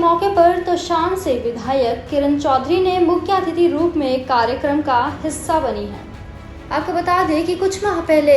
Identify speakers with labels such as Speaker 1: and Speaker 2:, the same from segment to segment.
Speaker 1: मौके पर तोशाम से विधायक किरण चौधरी ने मुख्य अतिथि रूप में कार्यक्रम का हिस्सा बनी है। आपको बता दें कि कुछ माह पहले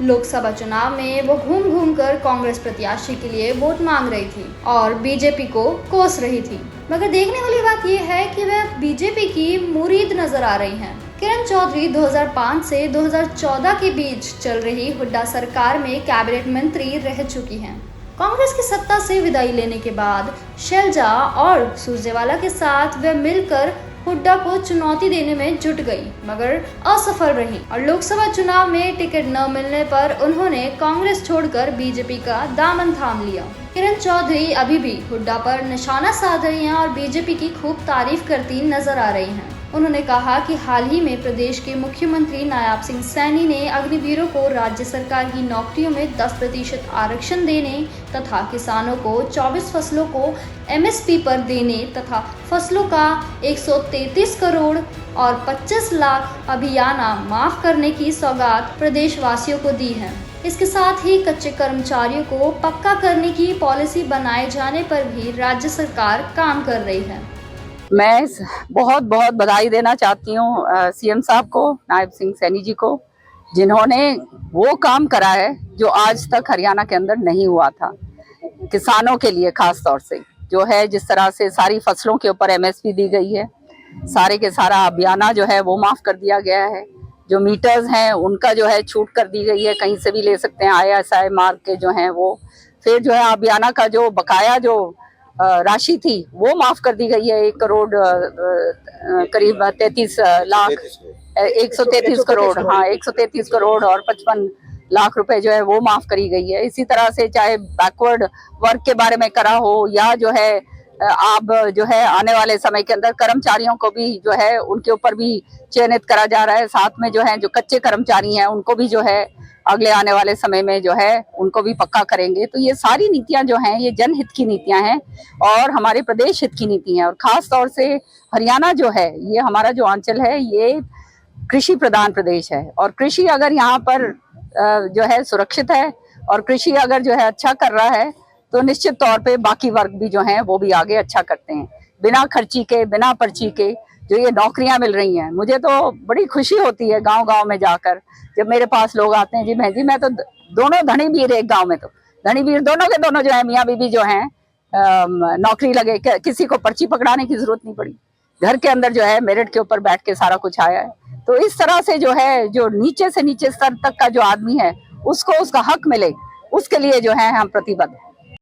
Speaker 1: लोकसभा चुनाव में वो घूम घूम कर कांग्रेस प्रत्याशी के लिए वोट मांग रही थी और बीजेपी को कोस रही थी, मगर देखने वाली बात यह है कि वह बीजेपी की मुरीद नजर आ रही हैं। किरण चौधरी 2005 से 2014 के बीच चल रही हुड्डा सरकार में कैबिनेट मंत्री रह चुकी हैं। कांग्रेस की सत्ता से विदाई लेने के बाद शैलजा और सुरजेवाला के साथ वह मिलकर हुड्डा को चुनौती देने में जुट गई, मगर असफल रही और लोकसभा चुनाव में टिकट न मिलने पर उन्होंने कांग्रेस छोड़कर बीजेपी का दामन थाम लिया। किरण चौधरी अभी भी हुड्डा पर निशाना साध रही हैं और बीजेपी की खूब तारीफ करती नजर आ रही हैं। उन्होंने कहा कि हाल ही में प्रदेश के मुख्यमंत्री नायाब सिंह सैनी ने अग्निवीरों को राज्य सरकार की नौकरियों में 10% आरक्षण देने तथा किसानों को 24 फसलों को MSP पर देने तथा फसलों का 133 करोड़ और 25 लाख अभियाना माफ करने की सौगात प्रदेशवासियों को दी है। इसके साथ ही कच्चे कर्मचारियों को पक्का करने की पॉलिसी बनाए जाने पर भी राज्य सरकार काम कर रही है।
Speaker 2: मैं बहुत बहुत बधाई देना चाहती हूँ CM साहब को, नायब सिंह सैनी जी को, जिन्होंने वो काम करा है जो आज तक हरियाणा के अंदर नहीं हुआ था। किसानों के लिए खास तौर से जो है, जिस तरह से सारी फसलों के ऊपर MSP दी गई है, सारे के सारा अभियाना जो है वो माफ कर दिया गया है। जो मीटर्स हैं उनका जो है छूट कर दी गई है, कहीं से भी ले सकते हैं ISI मार्क के जो हैं वो। फिर जो है अभियाना का जो बकाया जो राशि थी वो माफ कर दी गई है। 1 करोड़ करीब 33 लाख 133 करोड़, हाँ 133 करोड़ और 55 लाख रुपए जो है वो माफ करी गई है। इसी तरह से चाहे बैकवर्ड वर्क के बारे में करा हो या जो है अब जो है आने वाले समय के अंदर कर्मचारियों को भी जो है उनके ऊपर भी चयनित करा जा रहा है। साथ में जो है जो कच्चे कर्मचारी हैं उनको भी जो है अगले आने वाले समय में जो है उनको भी पक्का करेंगे। तो ये सारी नीतियां जो हैं ये जनहित की नीतियां हैं और हमारे प्रदेश हित की नीति हैं। और खास तौर से हरियाणा जो है, ये हमारा जो अंचल है ये कृषि प्रधान प्रदेश है और कृषि अगर यहाँ पर जो है सुरक्षित है और कृषि अगर जो है अच्छा कर रहा है तो निश्चित तौर पे बाकी वर्ग भी जो हैं वो भी आगे अच्छा करते हैं। बिना खर्ची के, बिना पर्ची के जो ये नौकरियां मिल रही हैं, मुझे तो बड़ी खुशी होती है गांव-गांव में जाकर जब मेरे पास लोग आते हैं, जी बहन जी मैं तो दोनों धनी वीर एक गांव में, तो धनी वीर दोनों के दोनों जो है मियाँ बीबी जो हैं नौकरी लगे, किसी को पर्ची पकड़ाने की जरूरत नहीं पड़ी, घर के अंदर जो है मेरिट के ऊपर बैठ के सारा कुछ आया है। तो इस तरह से जो है जो नीचे से नीचे स्तर तक का जो आदमी है उसको उसका हक मिले, उसके लिए जो है हम प्रतिबद्ध हैं।